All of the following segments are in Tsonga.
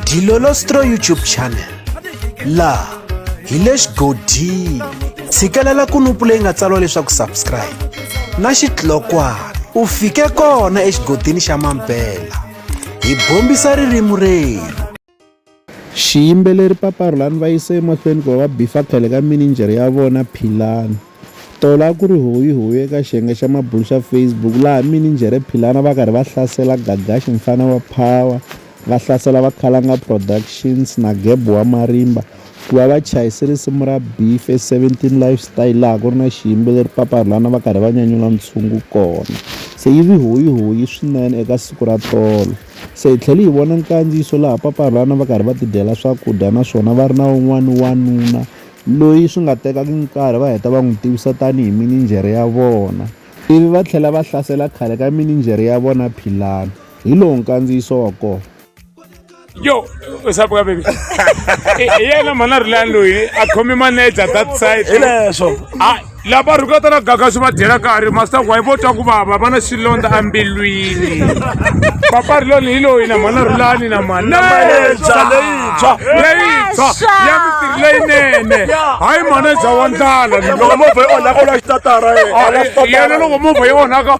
Dilolostro YouTube channel la hi le xigodini tshikelela kunupu leyi nga tsariwa leswaku subscribe na xitlokwana u fike kona exigodini xa mampela hi bombisa ririmi renu. Xiyimbeleri Papa Rhulani va yise emahlweni ku va bifa khale ka manager ya vona Philani. Tola ku ri hoyi eka xiyenge xa mabulu xa Facebook laha manager Philani va karhi va hlasela Gagashi mfana wa Power, va hlasela va Khalanga Productions na Gebo wa Marimba ku va va chayisile risimu ra Beef 17 Lifestyle laha ku ri na xiyimbeleri Papa Rhulani va karhi va nyanyula ntshungu kona. Se yi vi hoyi swinene eka siku ra tolo. Se hi tlhela hi vona nkandziyiso laha Papa Rhulani va karhi va tidyela swakudya naswona va ri na un'wana wanuna loyi swi nga tekaka nkarhi va heta va n'wi tivisa tanihi manager ya vona, ivi va tlhela va hlasela khale ka manager ya vona Philani. Hi lowu nkandziyiso wa kona. Yo, what's up, baby? Yeah, no, man, Rhulani loyi a khomi manager that side. Hileswo. Lava rhukata na Gagashi va dyela nkarhi master ku va twa ku vava va na xilondza ambilwini. Papa Rhulani hi loyi na mana Rhulani na mana leyintshwa ya mintirho leyinene hayi manager wa ndlala loko movha yi onhaka u la xitatara yena loko movha yi onhaka.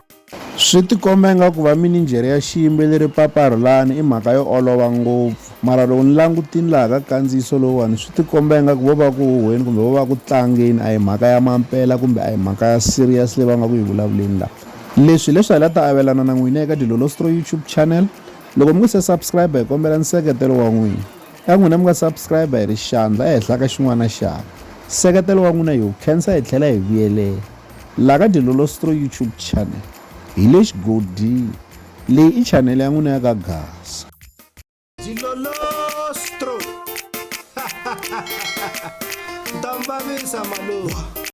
Swi tikomba nga ku va manager ya xiyimbeleri Papa Rhulani i mhaka yo olova ngopfu, mara loko ni langutini laha ka kandziyiso lowuwani swi tikomba nga ku vo va ku huhweni kumbe vo va ku tlangeni a hi mhaka ya mampela kumbe a hi mhaka ya serious leyi va nga ku hi vulavuleni laha. Leswi hi la ta avelana na n'wina eka Dilolostro YouTube channel. Loko mi nga se subscribe hi kombela nseketelo wa n'wina. Ya n'wina mi nga subscribe hi ri xandla ehenhla ka xin'wana na xana. Nseketelo wa n'wina hi wu khensa hi tlhela hi vuyelela laha ka Dilolostro YouTube channel. Hi le xigodini leyi i channel ya n'wina ya ka Gasa. Dilolostro. Ndambavisa maluwa.